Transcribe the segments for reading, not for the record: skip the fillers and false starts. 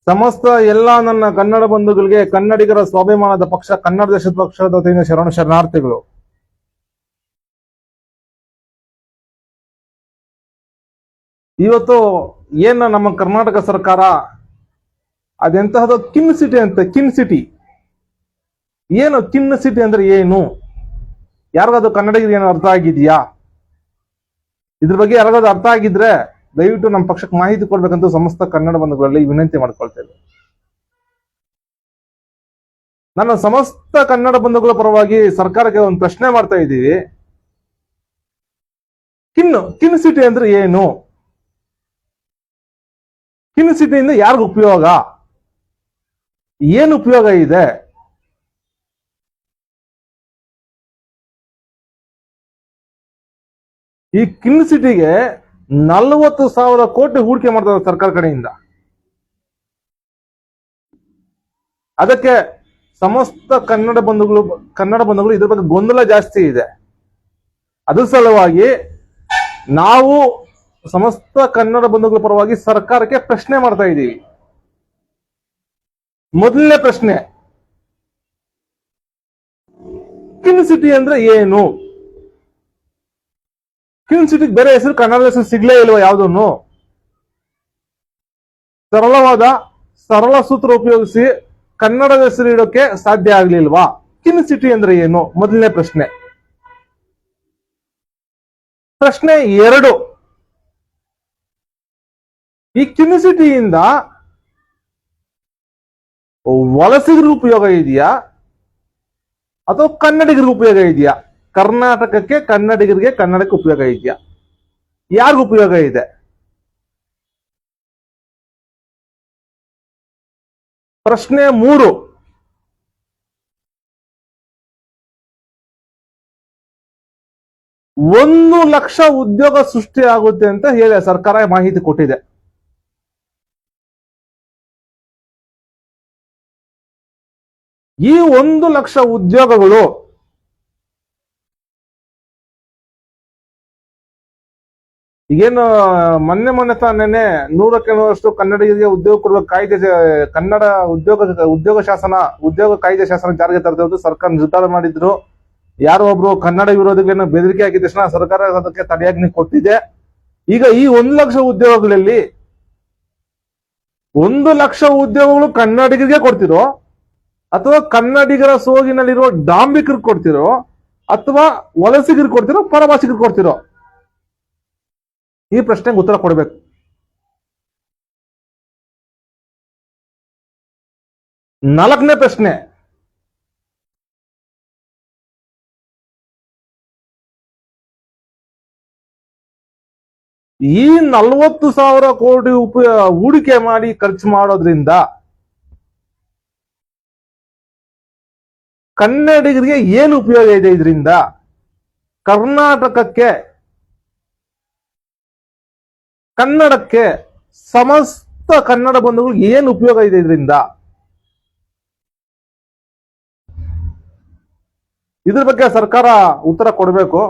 ಸಮಸ್ತ ಎಲ್ಲ ನನ್ನ ಕನ್ನಡ ಬಂಧುಗಳಿಗೆ ಕನ್ನಡಿಗರ ಸ್ವಾಭಿಮಾನದ ಪಕ್ಷ ಕನ್ನಡ ದೇಶದ ಪಕ್ಷದ ವತಿಯಿಂದ ಶರಣಾರ್ಥಿಗಳು. ಇವತ್ತು ಏನು ನಮ್ಮ ಕರ್ನಾಟಕ ಸರ್ಕಾರ ಅದೆಂತಹದ್ದು ಕಿನ್ ಸಿಟಿ ಅಂತ, ಕಿನ್ ಸಿಟಿ ಏನು ಕಿನ್ ಸಿಟಿ ಅಂದ್ರೆ ಏನು? ಯಾರಿಗಾದ್ರು ಕನ್ನಡಿಗರಿಗೆ ಏನು ಅರ್ಥ ಆಗಿದೆಯಾ? ಇದ್ರ ಬಗ್ಗೆ ಯಾರಿಗಾದ್ರು ಅರ್ಥ ಆಗಿದ್ರೆ ದಯವಿಟ್ಟು ನಮ್ಮ ಪಕ್ಷಕ್ಕೆ ಮಾಹಿತಿ ಕೊಡ್ಬೇಕಂತ ಸಮಸ್ತ ಕನ್ನಡ ಬಂಧುಗಳಲ್ಲಿ ವಿನಂತಿ ಮಾಡ್ಕೊಳ್ತೇವೆ. ನನ್ನ ಸಮಸ್ತ ಕನ್ನಡ ಬಂಧುಗಳ ಪರವಾಗಿ ಸರ್ಕಾರಕ್ಕೆ ಒಂದು ಪ್ರಶ್ನೆ ಮಾಡ್ತಾ ಇದ್ದೀವಿ. ಕಿನ್ ಸಿಟಿ ಅಂದ್ರೆ ಏನು? ಕಿನ್ ಸಿಟಿಯಿಂದ ಯಾರಿಗ ಉಪಯೋಗ? ಏನು ಉಪಯೋಗ ಇದೆ? ಈ ಕಿನ್ ಸಿಟಿಗೆ 40,000 ಕೋಟಿ ಹೂಡಿಕೆ ಮಾಡ್ತಾರೆ ಸರ್ಕಾರ ಕಡೆಯಿಂದ. ಅದಕ್ಕೆ ಸಮಸ್ತ ಕನ್ನಡ ಬಂಧುಗಳು ಇದ್ರ ಬಗ್ಗೆ ಗೊಂದಲ ಜಾಸ್ತಿ ಇದೆ. ಅದ್ರ ಸಲುವಾಗಿ ನಾವು ಸಮಸ್ತ ಕನ್ನಡ ಬಂಧುಗಳ ಪರವಾಗಿ ಸರ್ಕಾರಕ್ಕೆ ಪ್ರಶ್ನೆ ಮಾಡ್ತಾ ಇದ್ದೀವಿ. ಮೊದಲನೇ ಪ್ರಶ್ನೆ, ಕಿನ್ ಸಿಟಿ ಅಂದ್ರೆ ಏನು? ಕಿನ್ ಸಿಟಿಗೆ ಬೇರೆ ಹೆಸರು ಕನ್ನಡ ಹೆಸರು ಸಿಗ್ಲೇ ಇಲ್ವಾ ಯಾವುದನ್ನು? ಸರಳ ಸೂತ್ರ ಉಪಯೋಗಿಸಿ ಕನ್ನಡದ ಹೆಸರು ಇಡೋಕೆ ಸಾಧ್ಯ ಆಗ್ಲಿಲ್ವಾ? ಕಿನ್ ಸಿಟಿ ಅಂದ್ರೆ ಏನು? ಮೊದಲನೇ ಪ್ರಶ್ನೆ. ಪ್ರಶ್ನೆ 2, ಈ ಕಿನ್ ಸಿಟಿಯಿಂದ ವಲಸಿಗರಿಗೆ ಉಪಯೋಗ ಇದೆಯಾ ಅಥವಾ ಕನ್ನಡಿಗರಿಗೆ ಉಪಯೋಗ ಇದೆಯಾ? ಕರ್ನಾಟಕಕ್ಕೆ, ಕನ್ನಡಿಗರಿಗೆ, ಕನ್ನಡಕ್ಕೆ ಉಪಯೋಗ ಇದೆಯಾ? ಯಾರಿಗ ಉಪಯೋಗ ಇದೆ? ಪ್ರಶ್ನೆ 3, 1 ಲಕ್ಷ ಉದ್ಯೋಗ ಸೃಷ್ಟಿ ಆಗುತ್ತೆ ಅಂತ ಹೇಳಿ ಸರ್ಕಾರ ಮಾಹಿತಿ ಕೊಟ್ಟಿದೆ. ಈ 1 ಲಕ್ಷ ಉದ್ಯೋಗಗಳು ಈಗೇನು ಮೊನ್ನೆ ತಾನೇನೆ 100ಕ್ಕೆ 100ರಷ್ಟು ಕನ್ನಡಿಗರಿಗೆ ಉದ್ಯೋಗ ಕೊಡುವ ಕಾಯ್ದೆ, ಕನ್ನಡ ಉದ್ಯೋಗ ಕಾಯ್ದೆ ಶಾಸನ ಜಾರಿಗೆ ತರಬಹುದು ಸರ್ಕಾರ ನಿರ್ಧಾರ ಮಾಡಿದ್ರು. ಯಾರೋ ಒಬ್ರು ಕನ್ನಡ ವಿರೋಧಿಗಳನ್ನ ಬೆದರಿಕೆ ಹಾಕಿದ ತಕ್ಷಣ ಸರ್ಕಾರ ಅದಕ್ಕೆ ತಡೆಯಾಜ್ಞೆ ಕೊಟ್ಟಿದೆ. ಈಗ ಈ 1 ಲಕ್ಷ ಉದ್ಯೋಗಗಳಲ್ಲಿ 1 ಲಕ್ಷ ಉದ್ಯೋಗಗಳು ಕನ್ನಡಿಗರಿಗೆ ಕೊಡ್ತಿರೋ ಅಥವಾ ಕನ್ನಡಿಗರ ಸೋಗಿನಲ್ಲಿರುವ ಡಾಂಬಿಕರಿಗೆ ಕೊಡ್ತಿರೋ ಅಥವಾ ವಲಸಿಗರಿಗೆ ಕೊಡ್ತಿರೋ ಪರಭಾಷಿಗರಿಗೆ ಕೊಡ್ತಿರೋ? ಈ ಪ್ರಶ್ನೆಗೆ ಉತ್ತರ ಕೊಡಬೇಕು. ನಾಲ್ಕನೇ ಪ್ರಶ್ನೆ, ಈ 40,000 ಕೋಟಿ ಹೂಡಿಕೆ ಮಾಡಿ ಖರ್ಚು ಮಾಡೋದ್ರಿಂದ ಕನ್ನಡಿಗರಿಗೆ ಏನು ಉಪಯೋಗ ಇದೆ? ಇದರಿಂದ ಕರ್ನಾಟಕಕ್ಕೆ, ಕನ್ನಡಕ್ಕೆ, ಸಮಸ್ತ ಕನ್ನಡ ಬಂಧುಗಳು ಏನು ಉಪಯೋಗ ಇದೆ ಇದರಿಂದ? ಇದ್ರ ಬಗ್ಗೆ ಸರ್ಕಾರ ಉತ್ತರ ಕೊಡಬೇಕು.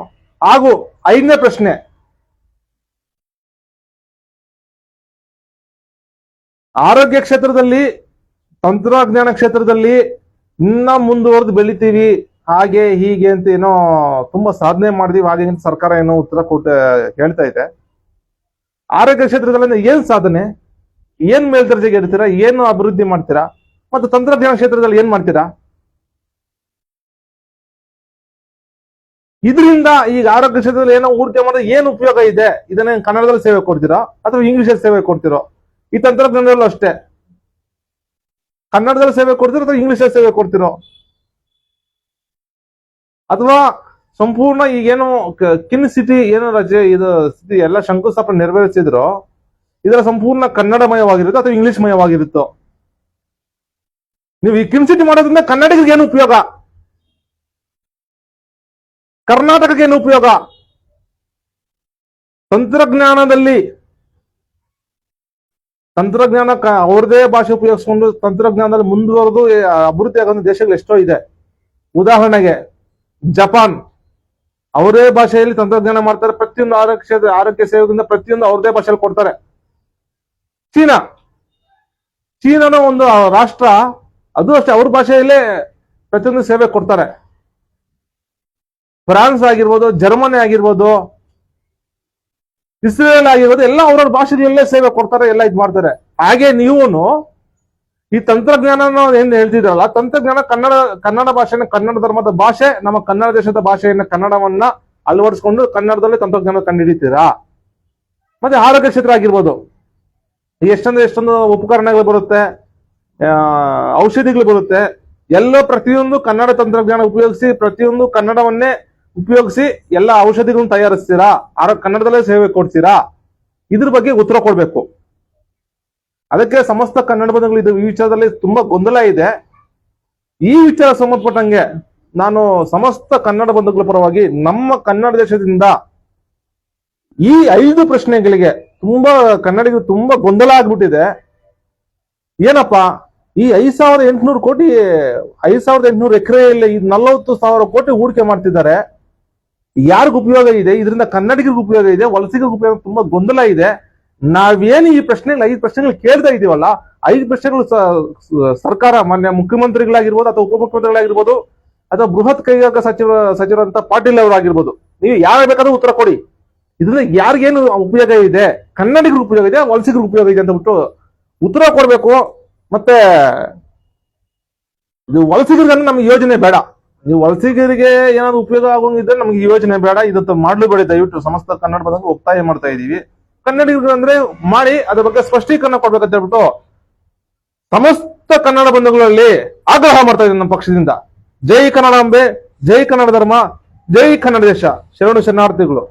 ಹಾಗೂ 5ನೇ ಪ್ರಶ್ನೆ, ಆರೋಗ್ಯ ಕ್ಷೇತ್ರದಲ್ಲಿ, ತಂತ್ರಜ್ಞಾನ ಕ್ಷೇತ್ರದಲ್ಲಿ ಇನ್ನ ಮುಂದುವರೆದು ಬೆಳಿತೀವಿ, ಹಾಗೆ ಹೀಗೆ ಅಂತ ಏನೋ ತುಂಬಾ ಸಾಧನೆ ಮಾಡಿದೀವಿ ಹಾಗೆ ಅಂತ ಸರ್ಕಾರ ಏನೋ ಉತ್ತರ ಹೇಳ್ತಾ ಇದೆ. ಆರೋಗ್ಯ ಕ್ಷೇತ್ರದಲ್ಲಿ ಏನ್ ಸಾಧನೆ, ಏನ್ ಮೇಲ್ದರ್ಜೆಗೆ ಇರ್ತೀರಾ, ಏನು ಅಭಿವೃದ್ಧಿ ಮಾಡ್ತೀರಾ? ಮತ್ತು ತಂತ್ರಜ್ಞಾನ ಕ್ಷೇತ್ರದಲ್ಲಿ ಏನ್ ಮಾಡ್ತೀರಾ? ಇದರಿಂದ ಈಗ ಆರೋಗ್ಯ ಕ್ಷೇತ್ರದಲ್ಲಿ ಏನೋ ಹೂಡಿಕೆ ಮಾಡಿದ್ರೆ ಏನು ಉಪಯೋಗ ಇದೆ? ಇದನ್ನ ಕನ್ನಡದಲ್ಲಿ ಸೇವೆ ಕೊಡ್ತೀರಾ ಅಥವಾ ಇಂಗ್ಲಿಷಲ್ಲಿ ಸೇವೆ ಕೊಡ್ತೀರೋ? ಈ ತಂತ್ರಜ್ಞಾನದಲ್ಲೂ ಅಷ್ಟೇ, ಕನ್ನಡದಲ್ಲಿ ಸೇವೆ ಕೊಡ್ತಿರೋ ಅಥವಾ ಇಂಗ್ಲಿಷಲ್ಲಿ ಸೇವೆ ಕೊಡ್ತಿರೋ? ಅಥವಾ ಸಂಪೂರ್ಣ ಈಗೇನು ಕಿನ್ ಸಿಟಿ ಏನೋ ರಜೆ ಇದು ಸ್ಥಿತಿ ಎಲ್ಲ ಶಂಕುಸ್ಥಾಪನೆ ನೆರವೇರಿಸಿದ್ರು, ಇದರ ಸಂಪೂರ್ಣ ಕನ್ನಡಮಯವಾಗಿರುತ್ತೋ ಅಥವಾ ಇಂಗ್ಲಿಷ್ ಮಯವಾಗಿರುತ್ತೋ? ನೀವು ಈ ಕಿನ್ ಸಿಟಿ ಮಾಡೋದ್ರಿಂದ ಕನ್ನಡಿಗರಿಗೆ ಏನು ಉಪಯೋಗ? ಕರ್ನಾಟಕಕ್ಕೆ ಏನು ಉಪಯೋಗ? ತಂತ್ರಜ್ಞಾನ ಅವ್ರದೇ ಭಾಷೆ ಉಪಯೋಗಿಸ್ಕೊಂಡು ತಂತ್ರಜ್ಞಾನದಲ್ಲಿ ಮುಂದುವರೆದು ಅಭಿವೃದ್ಧಿ ಆಗೋ ದೇಶಗಳು ಎಷ್ಟೋ ಇದೆ. ಉದಾಹರಣೆಗೆ ಜಪಾನ್, ಅವರೇ ಭಾಷೆಯಲ್ಲಿ ತಂತ್ರಜ್ಞಾನ ಮಾಡ್ತಾರೆ. ಪ್ರತಿಯೊಂದು ಆರೋಗ್ಯ ಸೇವೆಗಿಂತ ಪ್ರತಿಯೊಂದು ಅವ್ರದೇ ಭಾಷೆಯಲ್ಲಿ ಕೊಡ್ತಾರೆ. ಚೀನಾ ಚೀನಾನ ಒಂದು ರಾಷ್ಟ್ರ, ಅದು ಅಷ್ಟೇ ಅವ್ರ ಭಾಷೆಯಲ್ಲೇ ಪ್ರತಿಯೊಂದು ಸೇವೆ ಕೊಡ್ತಾರೆ. ಫ್ರಾನ್ಸ್ ಆಗಿರ್ಬೋದು, ಜರ್ಮನಿ ಆಗಿರ್ಬೋದು, ಇಸ್ರೇಲ್ ಆಗಿರ್ಬೋದು, ಎಲ್ಲ ಅವ್ರವ್ರ ಭಾಷೆಯಲ್ಲೇ ಸೇವೆ ಕೊಡ್ತಾರೆ, ಎಲ್ಲ ಇದು ಮಾಡ್ತಾರೆ. ಹಾಗೆ ನೀವುನು ಈ ತಂತ್ರಜ್ಞಾನ ಏನ್ ಹೇಳ್ತಿದ್ರಲ್ಲ, ತಂತ್ರಜ್ಞಾನ ಕನ್ನಡ ಭಾಷೆನ, ಕನ್ನಡ ಧರ್ಮದ ಭಾಷೆ, ನಮ್ಮ ಕನ್ನಡ ದೇಶದ ಭಾಷೆಯನ್ನ, ಕನ್ನಡವನ್ನ ಅಳವಡಿಸ್ಕೊಂಡು ಕನ್ನಡದಲ್ಲೇ ತಂತ್ರಜ್ಞಾನ ಕಂಡುಹಿಡಿತೀರಾ. ಮತ್ತೆ ಆರೋಗ್ಯ ಕ್ಷೇತ್ರ ಆಗಿರ್ಬೋದು, ಎಷ್ಟೊಂದು ಉಪಕರಣಗಳು ಬರುತ್ತೆ, ಔಷಧಿಗಳು ಬರುತ್ತೆ, ಎಲ್ಲ ಪ್ರತಿಯೊಂದು ಕನ್ನಡ ತಂತ್ರಜ್ಞಾನ ಉಪಯೋಗಿಸಿ, ಪ್ರತಿಯೊಂದು ಕನ್ನಡವನ್ನೇ ಉಪಯೋಗಿಸಿ ಎಲ್ಲ ಔಷಧಿಗಳನ್ನು ತಯಾರಿಸ್ತೀರಾ, ಕನ್ನಡದಲ್ಲೇ ಸೇವೆ ಕೊಡ್ತೀರಾ? ಇದ್ರ ಬಗ್ಗೆ ಉತ್ತರ ಕೊಡ್ಬೇಕು. ಅದಕ್ಕೆ ಸಮಸ್ತ ಕನ್ನಡ ಬಂಧುಗಳು ಇದು ಈ ವಿಚಾರದಲ್ಲಿ ತುಂಬಾ ಗೊಂದಲ ಇದೆ. ಈ ವಿಚಾರ ಸಂಬಂಧಪಟ್ಟಂಗೆ ನಾನು ಸಮಸ್ತ ಕನ್ನಡ ಬಂಧುಗಳ ಪರವಾಗಿ ನಮ್ಮ ಕನ್ನಡ ದೇಶದಿಂದ ಈ 5 ಪ್ರಶ್ನೆಗಳಿಗೆ ಕನ್ನಡಿಗರು ತುಂಬಾ ಗೊಂದಲ ಆಗ್ಬಿಟ್ಟಿದೆ. ಏನಪ್ಪಾ, ಈ 5,800 ಕೋಟಿ, 5,800 ಎಕರೆಯಲ್ಲಿ 40,000 ಕೋಟಿ ಹೂಡಿಕೆ ಮಾಡ್ತಿದ್ದಾರೆ. ಯಾರಿಗೂ ಉಪಯೋಗ ಇದೆ ಇದರಿಂದ? ಕನ್ನಡಿಗರಿಗೆ ಉಪಯೋಗ ಇದೆ, ವಲಸಿಗರಿಗೆ ಉಪಯೋಗ? ತುಂಬಾ ಗೊಂದಲ ಇದೆ. ನಾವೇನು ಈ ಪ್ರಶ್ನೆಗಳು 5 ಪ್ರಶ್ನೆಗಳು ಕೇಳ್ತಾ ಇದೀವಲ್ಲ, 5 ಪ್ರಶ್ನೆಗಳು ಸರ್ಕಾರ, ಮಾನ್ಯ ಮುಖ್ಯಮಂತ್ರಿಗಳಾಗಿರ್ಬೋದು ಅಥವಾ ಉಪಮುಖ್ಯಮಂತ್ರಿಗಳಾಗಿರ್ಬೋದು ಅಥವಾ ಬೃಹತ್ ಕೈಗಾರಿಕಾ ಸಚಿವರಂತ ಪಾಟೀಲ್ ಅವರಾಗಿರ್ಬೋದು, ನೀವು ಯಾರು ಬೇಕಾದ್ರೂ ಉತ್ತರ ಕೊಡಿ. ಇದರಿಂದ ಯಾರಿಗೇನು ಉಪಯೋಗ ಇದೆ, ಕನ್ನಡಿಗರಿಗೆ ಉಪಯೋಗ ಇದೆ, ವಲಸಿಗರಿಗೆ ಉಪಯೋಗ ಇದೆ ಅಂತ ಬಿಟ್ಟು ಉತ್ತರ ಕೊಡ್ಬೇಕು. ಮತ್ತೆ ಇದು ವಲಸಿಗರಿಗೆ ನಮ್ಗೆ ಯೋಜನೆ ಬೇಡ. ನೀವು ವಲಸಿಗರಿಗೆ ಏನಾದ್ರು ಉಪಯೋಗ ಆಗೋಂಗಿದ್ರೆ ನಮ್ಗೆ ಈ ಯೋಜನೆ ಬೇಡ, ಇದಂತ ಮಾಡ್ಲೇಬೇಡಿ. ದಯವಿಟ್ಟು ಸಮಸ್ತ ಕನ್ನಡ ಬಂದಾಗ ಒತ್ತಾಯ ಮಾಡ್ತಾ ಇದೀವಿ. ಕನ್ನಡಿಗರು ಅಂದ್ರೆ ಮಾಡಿ, ಅದ್ರ ಬಗ್ಗೆ ಸ್ಪಷ್ಟೀಕರಣ ಕೊಡ್ಬೇಕಂತ ಹೇಳ್ಬಿಟ್ಟು ಸಮಸ್ತ ಕನ್ನಡ ಬಂಧುಗಳಲ್ಲಿ ಆಗ್ರಹ ಮಾಡ್ತಾ ಇದ್ದೀನಿ ನಮ್ಮ ಪಕ್ಷದಿಂದ. ಜೈ ಕನ್ನಡಾಂಬೆ, ಜೈ ಕನ್ನಡ ಧರ್ಮ, ಜೈ ಕನ್ನಡ ದೇಶ. ಶರಣು ಶರಣಾರ್ಥಿಗಳು.